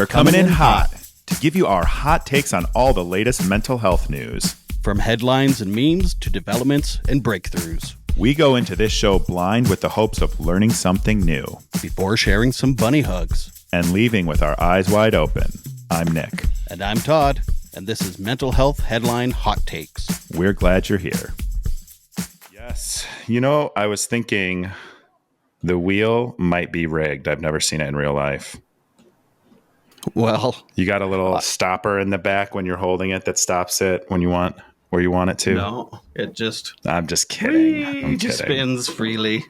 We're coming in hot to give you our hot takes on all the latest mental health news. From headlines and memes to developments and breakthroughs. We go into this show blind with the hopes of learning something new. Before sharing some bunny hugs. And leaving with our eyes wide open. I'm Nick. And I'm Todd. And this is Mental Health Headline Hot Takes. We're glad you're here. Yes. You know, I was thinking the wheel might be rigged. I've never seen it in real life. Well, you got a little stopper in the back when you're holding it that stops it when you want where you want it to? No, it just... I'm just kidding. It just spins freely.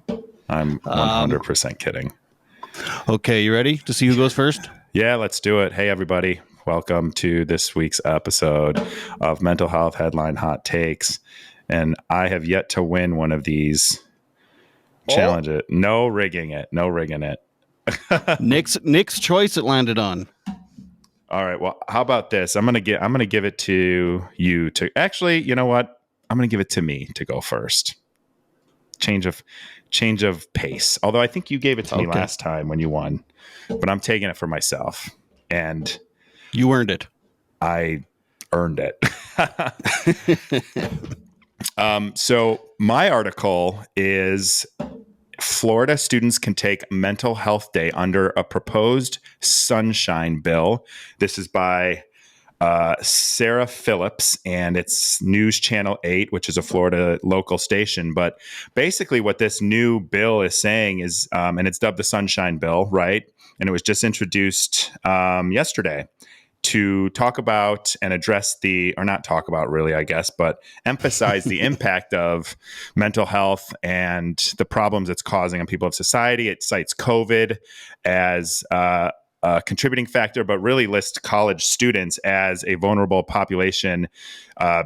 I'm 100% kidding. Okay, you ready to see who goes first? Yeah, let's do it. Hey, everybody. Welcome to this week's episode of Mental Health Headline Hot Takes. And I have yet to win one of these. Challenge it. No rigging it. No rigging it. Nick's choice it landed on. All right. Well, how about this? I'm gonna give it to you to actually, you know what? I'm gonna give it to me to go first. Change of pace. Although I think you gave it to me last time when you won, but I'm taking it for myself. And you earned it. I earned it. So my article is Florida students can take mental health day under a proposed sunshine bill. This is by Sarah Phillips, and it's News Channel 8, which is a Florida local station. But basically what this new bill is saying is, and it's dubbed the Sunshine Bill, right? And it was just introduced yesterday to talk about and address or not talk about really, I guess, but emphasize the impact of mental health and the problems it's causing on people of society. It cites COVID as a contributing factor, but really lists college students as a vulnerable population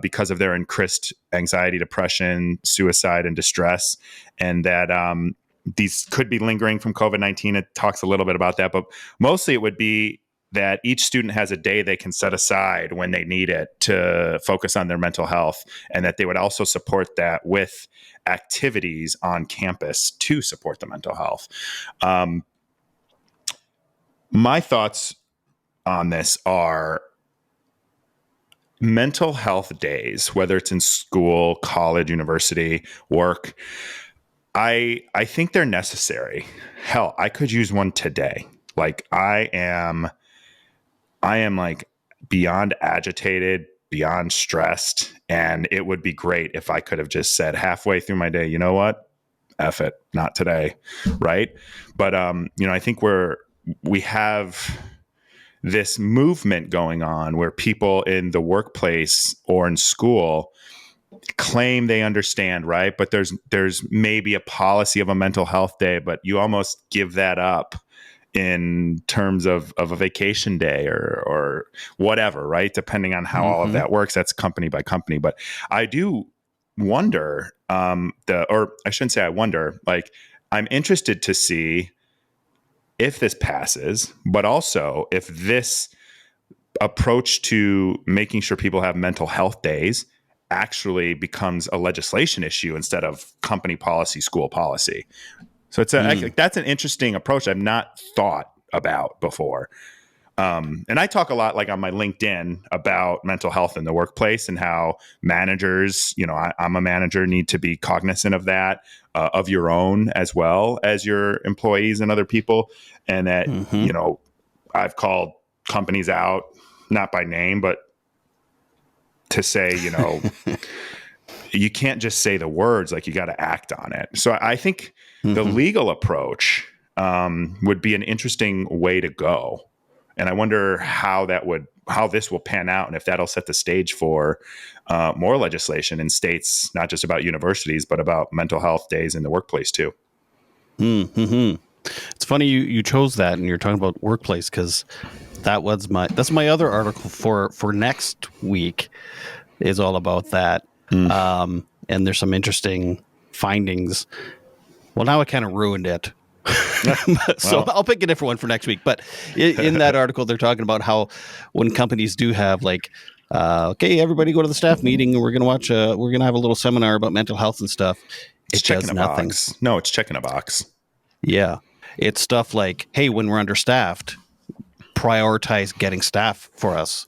because of their increased anxiety, depression, suicide, and distress, and that these could be lingering from COVID-19. It talks a little bit about that, but mostly it would be that each student has a day they can set aside when they need it to focus on their mental health, and that they would also support that with activities on campus to support the mental health. My thoughts on this are mental health days, whether it's in school, college, university, work. I think they're necessary. Hell, I could use one today. Like I am like beyond agitated, beyond stressed. And it would be great if I could have just said halfway through my day, you know what? F it, not today. Right. But, I think we have this movement going on where people in the workplace or in school claim they understand, right? But there's maybe a policy of a mental health day, but you almost give that up in terms of a vacation day or whatever, right? Depending on how all of that works, that's company by company. But I do wonder, or I shouldn't say I wonder, like I'm interested to see if this passes, but also if this approach to making sure people have mental health days actually becomes a legislation issue instead of company policy, school policy. So that's an interesting approach I've not thought about before. And I talk a lot like on my LinkedIn about mental health in the workplace and how managers, I'm a manager, need to be cognizant of that, of your own as well as your employees and other people. And that, I've called companies out, not by name, but to say, you can't just say the words, like you got to act on it. So I think the legal approach would be an interesting way to go. And I wonder how this will pan out and if that'll set the stage for more legislation in states, not just about universities, but about mental health days in the workplace too. It's funny you chose that and you're talking about workplace because that's my other article for next week is all about that. And there's some interesting findings. Well, now I kind of ruined it. So I'll pick a different one for next week. But in that article, they're talking about how when companies do have like, okay, everybody go to the staff meeting and we're going to have a little seminar about mental health and stuff. It's checking a box. No, it's checking a box. Yeah. It's stuff like, hey, when we're understaffed, prioritize getting staff for us.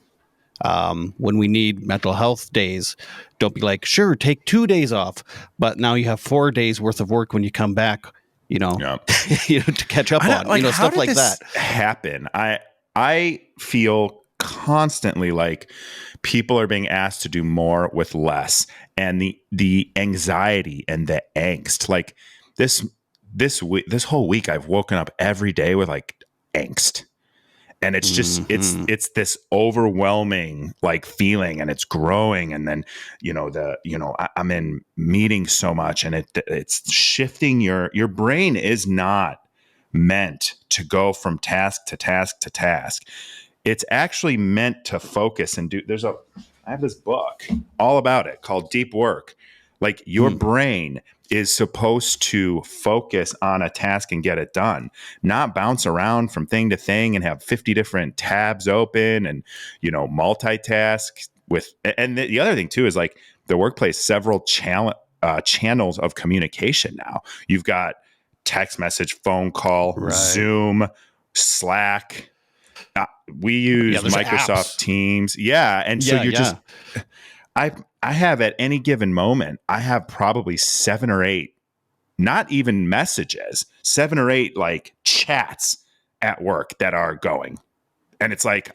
When we need mental health days, don't be like, sure, take 2 days off, but now you have 4 days worth of work when you come back, Yeah. to catch up on, Like, how stuff did like this that. happen? I feel constantly like people are being asked to do more with less, and the anxiety and the angst. Like this whole week, I've woken up every day with like angst, and it's just Mhm. it's this overwhelming like feeling, and it's growing. And then I'm in meetings so much, and it's shifting. Your brain is not meant to go from task to task to task. It's actually meant to focus and do. I have this book all about it called Deep Work. Like, your brain is supposed to focus on a task and get it done, not bounce around from thing to thing and have 50 different tabs open and, multitask with. And the other thing too is, like, the workplace, several channels of communication now. You've got text message, phone call, Right. Zoom, Slack. We Yeah, use there's Microsoft apps. Teams. Yeah. And so Yeah, you're just, yeah. I have at any given moment, I have probably 7 or 8, not even messages, 7 or 8 like chats at work that are going. And it's like,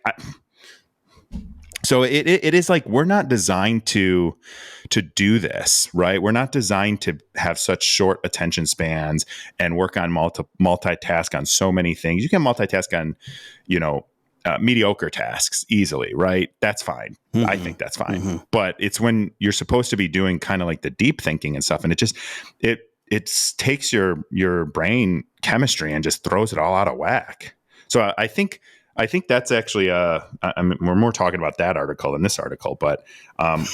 so it is like, we're not designed to do this, right? We're not designed to have such short attention spans and work on multitask on so many things. You can multitask on, mediocre tasks easily, right? That's fine. I Mm-hmm. think that's fine. Mm-hmm. But it's when you're supposed to be doing kind of like the deep thinking and stuff, and it takes your brain chemistry and just throws it all out of whack. So I think that's actually we're more talking about that article than this article, but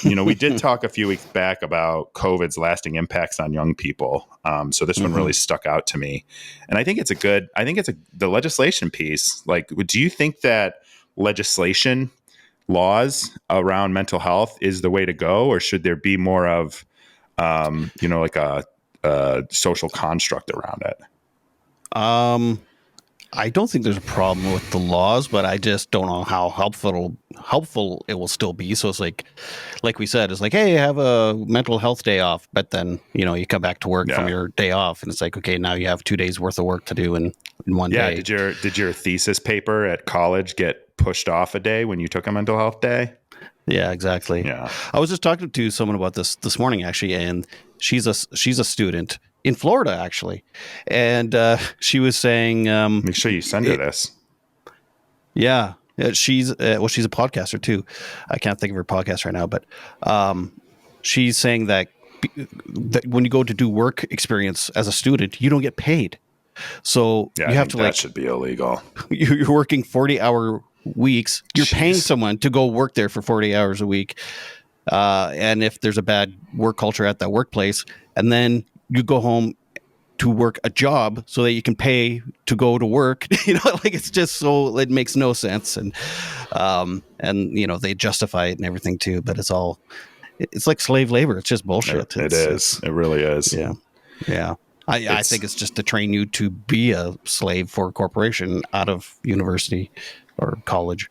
we did talk a few weeks back about COVID's lasting impacts on young people. So this one really stuck out to me, and I think it's the legislation piece. Like, do you think that legislation, laws around mental health is the way to go, or should there be more of like a social construct around it? I don't think there's a problem with the laws, but I just don't know how helpful it will still be. So it's like we said, it's like, hey, have a mental health day off, but then you come back to work from Yeah. your day off, and it's like, okay, now you have 2 days worth of work to do in one Yeah. day. Did your thesis paper at college get pushed off a day when you took a mental health day? Yeah, exactly. Yeah. I was just talking to someone about this morning, actually, and she's a student in Florida, actually, and she was saying, Make sure you send her this. yeah, she's she's a podcaster too. I can't think of her podcast right now, but she's saying that when you go to do work experience as a student, you don't get paid. So Yeah, you I have think to that should be illegal. you're working 40-hour weeks. You're paying Jeez. someone to go work there for 40 hours a week. And if there's a bad work culture at that workplace, and then you go home to work a job so that you can pay to go to work, like, it's just so, it makes no sense. And they justify it and everything too, but it's like slave labor. It's just bullshit. It is. It really is. Yeah. Yeah. I think it's just to train you to be a slave for a corporation out of university or college.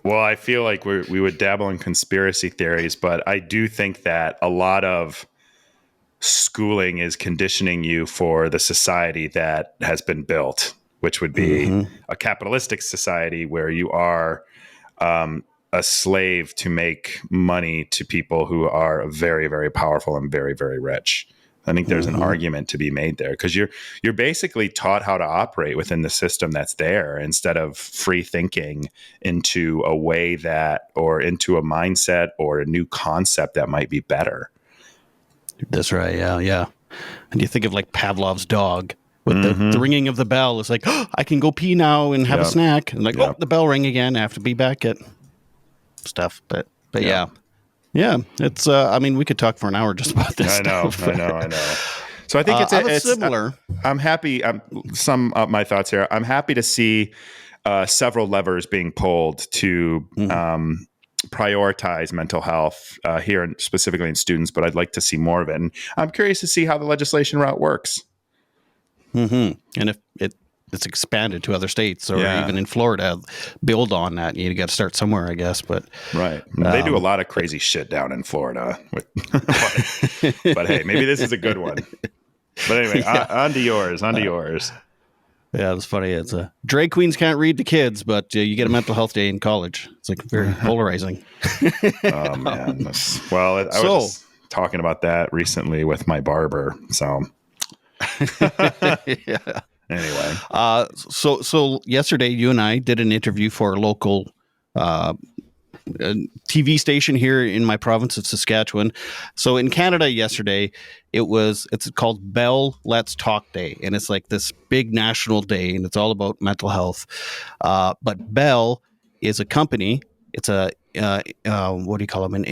Well, I feel like we would dabble in conspiracy theories, but I do think that a lot of schooling is conditioning you for the society that has been built, which would be a capitalistic society where you are a slave to make money to people who are very, very powerful and very, very rich. I think there's an argument to be made there, because you're basically taught how to operate within the system that's there, instead of free thinking into a way or into a mindset or a new concept that might be better. That's right. Yeah. Yeah. And you think of like Pavlov's dog with the ringing of the bell. It's like, oh, I can go pee now and have a Yep. snack. And like, Yep. oh, the bell rang again. I have to be back at stuff. But Yep. yeah. Yeah. It's, I mean, we could talk for an hour just about this I know. stuff. I know. So I think it's similar. I'm happy. Sum up my thoughts here. I'm happy to see several levers being pulled to prioritize mental health here, specifically in students, but I'd like to see more of it. And I'm curious to see how the legislation route works. And if it's expanded to other states or Yeah. even in Florida. Build on that. You got to start somewhere, I guess. But Right. They do a lot of crazy shit down in Florida. But hey, maybe this is a good one. But anyway, Yeah. on to yours. On to yours. Yeah, it's funny. It's drag queens can't read to kids, but you get a mental health day in college. It's like very polarizing. Oh man. Well, I So- was just talking about that recently with my barber. So Yeah. anyway, So yesterday you and I did an interview for a local TV station here in my province of Saskatchewan. So in Canada yesterday, it's called Bell Let's Talk Day, and it's like this big national day, and it's all about mental health. But Bell is a company. It's a what do you call them?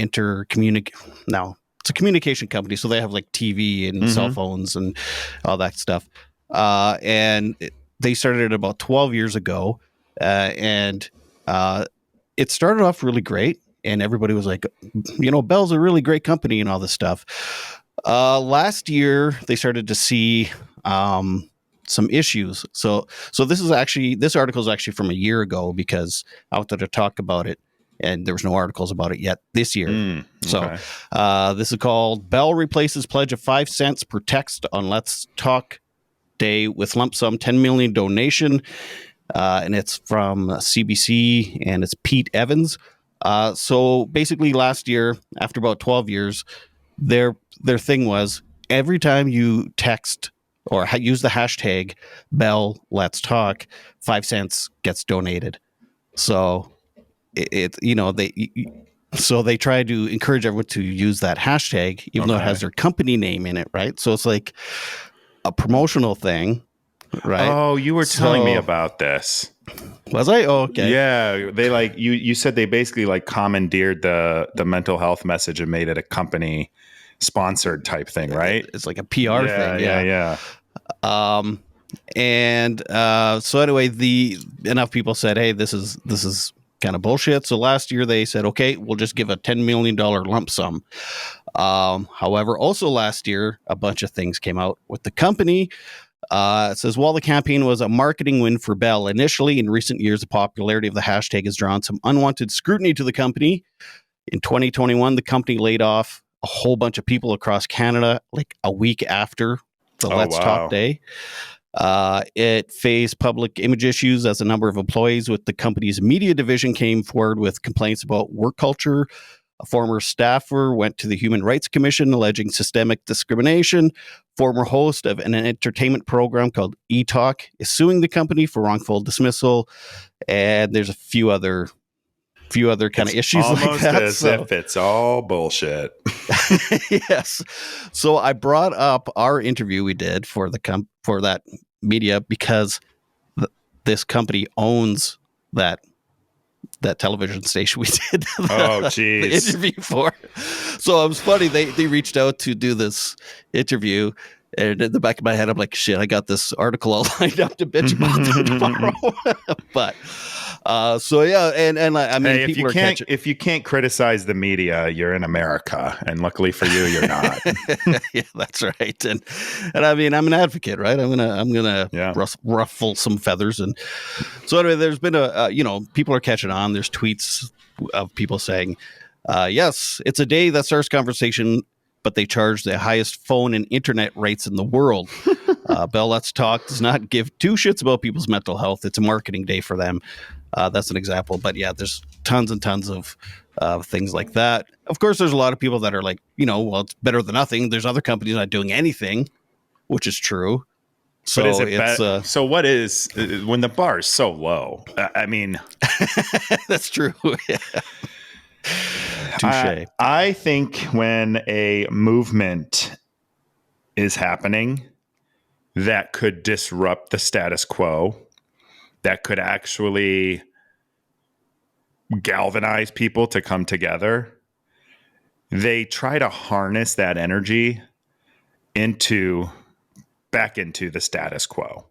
No, it's a communication company. So they have like TV and cell phones and all that stuff. They started it about 12 years ago, and it started off really great, and everybody was like, Bell's a really great company and all this stuff. Last year, they started to see some issues. So this article is actually from a year ago because I wanted to talk about it, and there was no articles about it yet this year. okay. So this is called Bell replaces pledge of 5 cents per text on Let's Talk Day with lump sum 10 million donation. And it's from CBC, and it's Pete Evans. So basically, last year, after about 12 years, their thing was every time you text or use the hashtag Bell Let's Talk, 5 cents gets donated. So they try to encourage everyone to use that hashtag, even though it has their company name in it, right? So it's like a promotional thing. Right. Oh, you were telling me about this. Was I? Oh, okay. Yeah, they like you said they basically like commandeered the mental health message and made it a company sponsored type thing, right? It's like a PR thing. Yeah. So anyway, enough people said, "Hey, this is kind of bullshit." So last year they said, "Okay, we'll just give a $10 million lump sum." However, also last year a bunch of things came out with the company. It says, while the campaign was a marketing win for Bell initially, in recent years, the popularity of the hashtag has drawn some unwanted scrutiny to the company. In 2021, the company laid off a whole bunch of people across Canada, like a week after the Let's Talk Day. It faced public image issues as a number of employees with the company's media division came forward with complaints about work culture. A former staffer went to the Human Rights Commission alleging systemic discrimination. Former host of an entertainment program called E-Talk is suing the company for wrongful dismissal. And there's a few other kind of issues like that. Almost as if it's all bullshit. Yes. So I brought up our interview we did for that media because this company owns that television station we did the interview for. So it was funny. They reached out to do this interview, and in the back of my head, I'm like, shit, I got this article all lined up to bitch about that tomorrow. But so yeah, and I mean, hey, if you can't criticize the media, you're in America, and luckily for you, you're not. Yeah, that's right. And I mean, I'm an advocate, right? I'm gonna ruffle some feathers. And so anyway, there's been people are catching on. There's tweets of people saying, yes, it's a day that starts conversation, but they charge the highest phone and internet rates in the world. Bell Let's Talk does not give two shits about people's mental health. It's a marketing day for them. That's an example. But yeah, there's tons and tons of things like that. Of course, there's a lot of people that are like, well, it's better than nothing. There's other companies not doing anything, which is true. So so what is when the bar is so low? I mean, that's true. Yeah. Touche. I think when a movement is happening that could disrupt the status quo, that could actually galvanize people to come together, they try to harness that energy back into the status quo.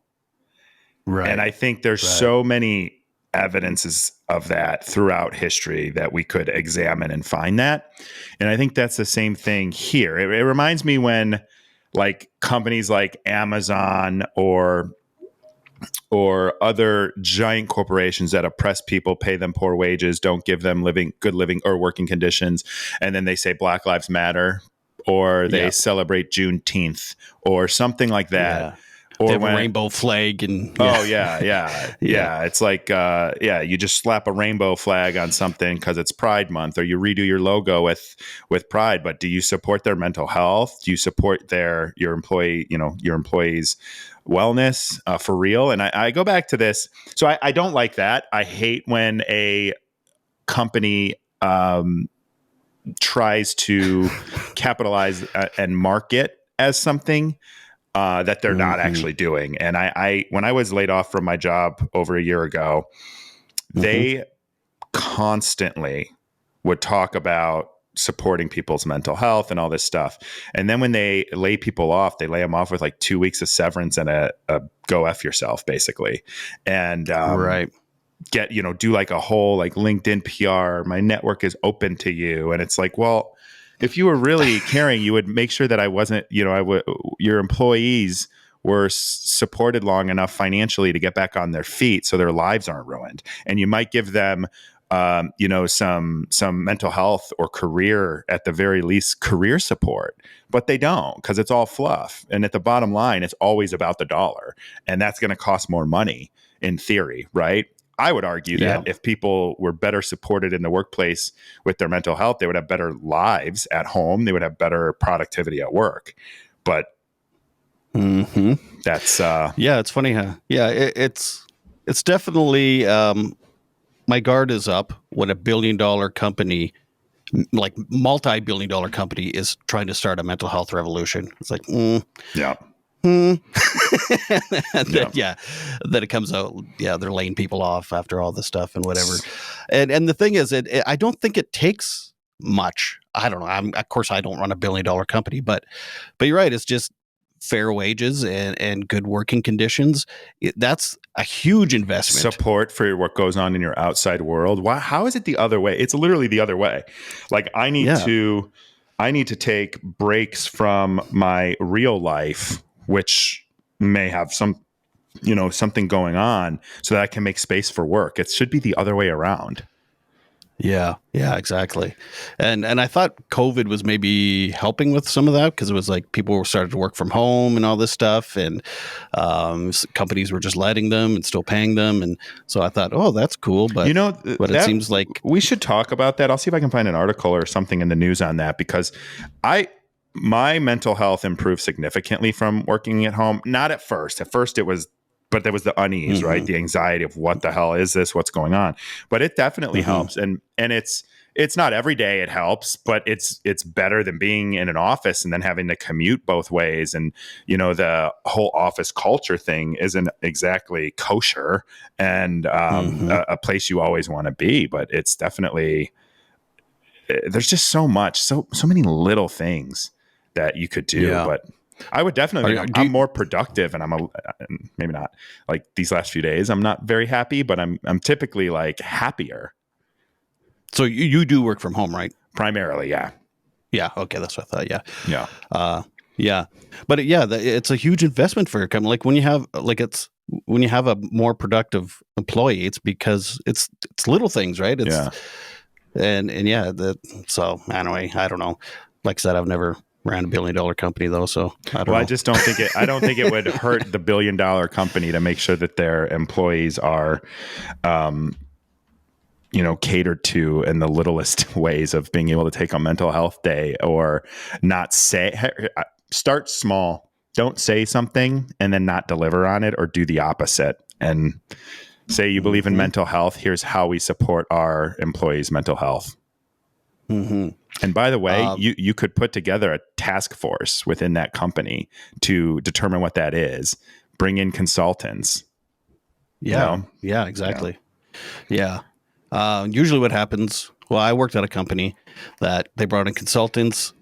Right. And I think there's so many evidences of that throughout history that we could examine and find that. And I think that's the same thing here. It reminds me when like companies like Amazon or or other giant corporations that oppress people, pay them poor wages, don't give them good living or working conditions, and then they say Black Lives Matter, or they celebrate Juneteenth, or something like that. Yeah. They Or have a when rainbow flag and oh yeah, it's like you just slap a rainbow flag on something because it's Pride Month, or you redo your logo with Pride. But do you support their mental health? Do you support your employees' wellness for real? And I go back to this. So I don't like that. I hate when a company tries to capitalize and market as something that they're not actually doing. And I when I was laid off from my job over a year ago, they constantly would talk about supporting people's mental health and all this stuff. And then when they lay people off, they lay them off with like 2 weeks of severance and a go F yourself, basically. And right. do like a whole like LinkedIn PR, my network is open to you. And it's like, well, if you were really caring, you would make sure that I wasn't, your employees were supported long enough financially to get back on their feet so their lives aren't ruined. And you might give them, some mental health or career, at the very least, career support, but they don't, because it's all fluff. And at the bottom line, it's always about the dollar, and that's going to cost more money in theory, right? I would argue that if people were better supported in the workplace with their mental health, they would have better lives at home. They would have better productivity at work. But that's it's funny, huh? Yeah, it's definitely my guard is up when a $1 billion company, like multi-billion-dollar company, is trying to start a mental health revolution. It's like, yeah. and then, then it comes out, they're laying people off after all this stuff and whatever. And the thing is, I don't think it takes much. I don't know. Of course, I don't run a $1 billion company, but you're right. It's just fair wages and good working conditions. That's a huge investment. Support for what goes on in your outside world. Why? How is it the other way? It's literally the other way. Like I need to take breaks from my real life, which may have something going on, so that I can make space for work. It should be the other way around. Yeah, exactly. And I thought COVID was maybe helping with some of that, because it was like people were starting to work from home and all this stuff, and companies were just letting them and still paying them. And so I thought, oh, that's cool. But but it seems like we should talk about that. I'll see if I can find an article or something in the news on that, because my mental health improved significantly from working at home. Not at first. At first it was, but there was the unease, right? The anxiety of what the hell is this? What's going on? But it definitely helps. And it's not every day it helps, but it's better than being in an office and then having to commute both ways. And, the whole office culture thing isn't exactly kosher and a place you always want to be, but it's definitely, there's just so much, so many little things that you could do, but I would definitely. I'm more productive, and maybe not like these last few days. I'm not very happy, but I'm typically like happier. So you do work from home, right? Primarily, yeah. Yeah. Okay, that's what I thought. Yeah. Yeah. But it's a huge investment for your company. Like when you have when you have a more productive employee, it's because it's little things, right? So anyway, I don't know. Like I said, I've never ran a $1 billion company though, so I don't know. I just don't think it. I don't think it would hurt the $1 billion company to make sure that their employees are, catered to in the littlest ways of being able to take a mental health day, or not start small. Don't say something and then not deliver on it, or do the opposite and say you believe in mental health. Here's how we support our employees' mental health. And by the way, you could put together a task force within that company to determine what that is. Bring in consultants. Yeah, exactly. Yeah. Usually what happens, I worked at a company that they brought in consultants,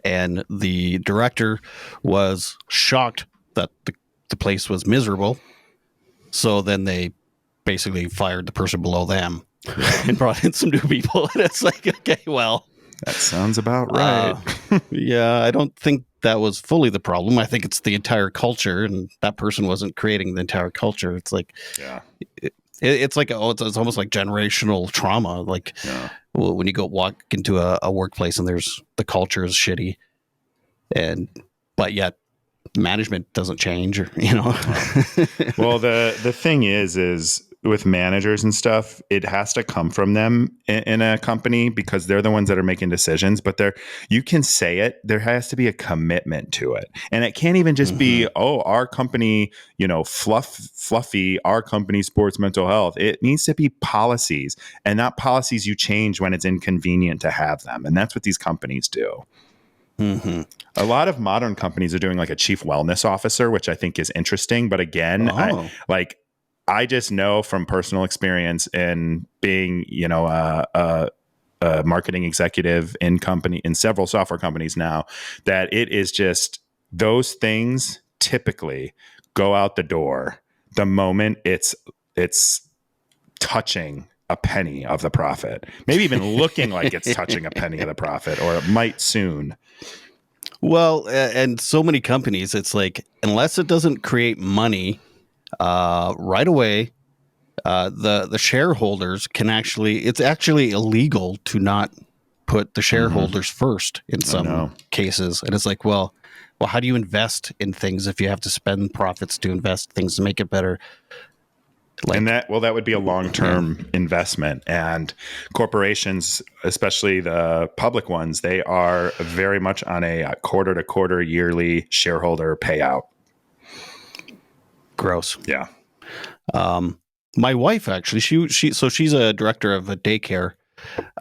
and the director was shocked that the place was miserable. So then they basically fired the person below them and brought in some new people. And it's like, okay, well. That sounds about right. I don't think that was fully the problem. I think it's the entire culture, and that person wasn't creating the entire culture. It's like, Yeah. it's like, it's almost like generational trauma. Like when you go walk into a workplace and the culture is shitty, but yet management doesn't change, or, you know. Well, the thing is with managers and stuff, it has to come from them in a company because they're the ones that are making decisions. But you can say it. There has to be a commitment to it, and it can't even just be, oh, our company, fluffy. Our company sports mental health. It needs to be policies, and not policies you change when it's inconvenient to have them, and that's what these companies do. Mm-hmm. A lot of modern companies are doing like a chief wellness officer, which I think is interesting. But again, I just know from personal experience in being, a marketing executive in several software companies now, that it is just those things typically go out the door the moment it's touching a penny of the profit, maybe even looking like it's touching a penny of the profit, or it might soon. Well, and so many companies, it's like, unless it doesn't create money right away, the shareholders can it's actually illegal to not put the shareholders first in some cases. And it's like, well, how do you invest in things if you have to spend profits to invest things to make it better? And that would be a long-term investment, and corporations, especially the public ones, they are very much on a quarter-to-quarter yearly shareholder payout. Gross. Yeah. My wife, actually, she's a director of a daycare,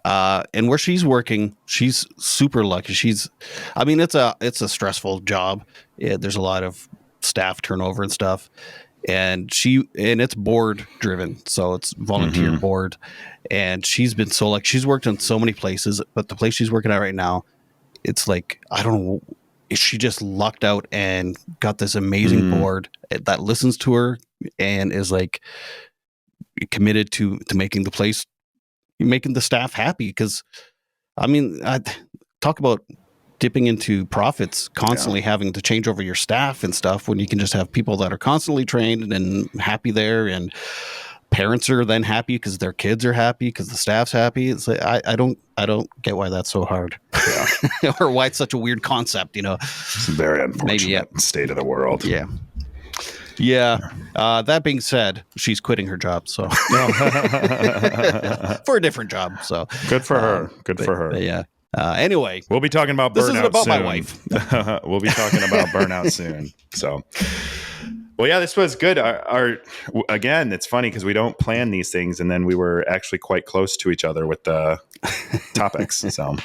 and where she's working, she's super lucky. It's a stressful job. There's a lot of staff turnover and stuff. And it's board driven, so it's volunteer board. And she's been she's worked in so many places, but the place she's working at right now, it's like, I don't know, she just lucked out and got this amazing board that listens to her and is like committed to making the staff happy. Because I talk about dipping into profits, constantly having to change over your staff and stuff, when you can just have people that are constantly trained and happy there, and parents are then happy because their kids are happy because the staff's happy. It's like, I don't get why that's so hard, or why it's such a weird concept. It's a very unfortunate state of the world. Yeah. That being said, she's quitting her job, so for a different job. So good for her. Good for her. Yeah. Anyway, we'll be talking about burnout. This isn't about soon. My wife. We'll be talking about burnout soon. So, well, yeah, this was good. Again, it's funny because we don't plan these things, and then we were actually quite close to each other with the topics. So,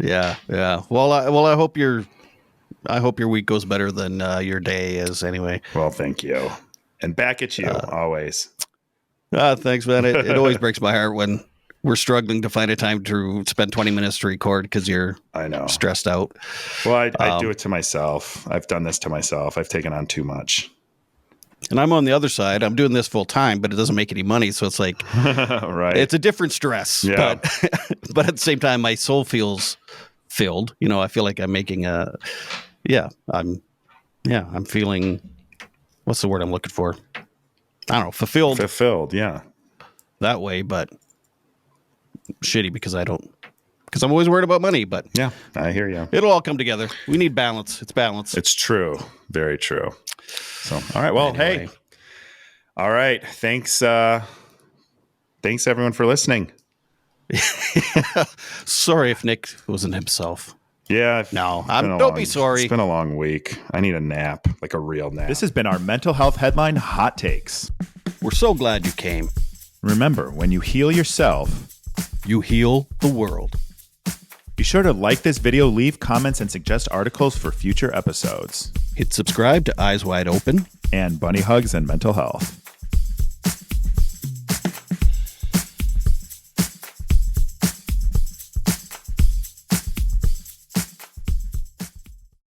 yeah. Well, I hope your week goes better than your day is. Anyway. Well, thank you, and back at you always. Thanks, man. It always breaks my heart when we're struggling to find a time to spend 20 minutes to record because you're stressed out. Well, I do it to myself. I've done this to myself. I've taken on too much. And I'm on the other side. I'm doing this full time, but it doesn't make any money. So it's like, right. It's a different stress. Yeah. But at the same time, my soul feels filled. I feel like I'm making I'm feeling, what's the word I'm looking for? I don't know. Fulfilled. Fulfilled. Yeah. That way, but shitty because I'm always worried about money. But yeah, I hear you. It'll all come together. We need balance. It's balance. It's true. Very true. So, all right. Well, anyway. Hey, all right. Thanks everyone for listening. Sorry if Nick wasn't himself. Yeah. No, don't be sorry. It's been a long week. I need a nap, like a real nap. This has been our mental health headline hot takes. We're so glad you came. Remember, when you heal yourself, you heal the world. Be sure to like this video, leave comments, and suggest articles for future episodes. Hit subscribe to Eyes Wide Open and Bunny Hugs and Mental Health.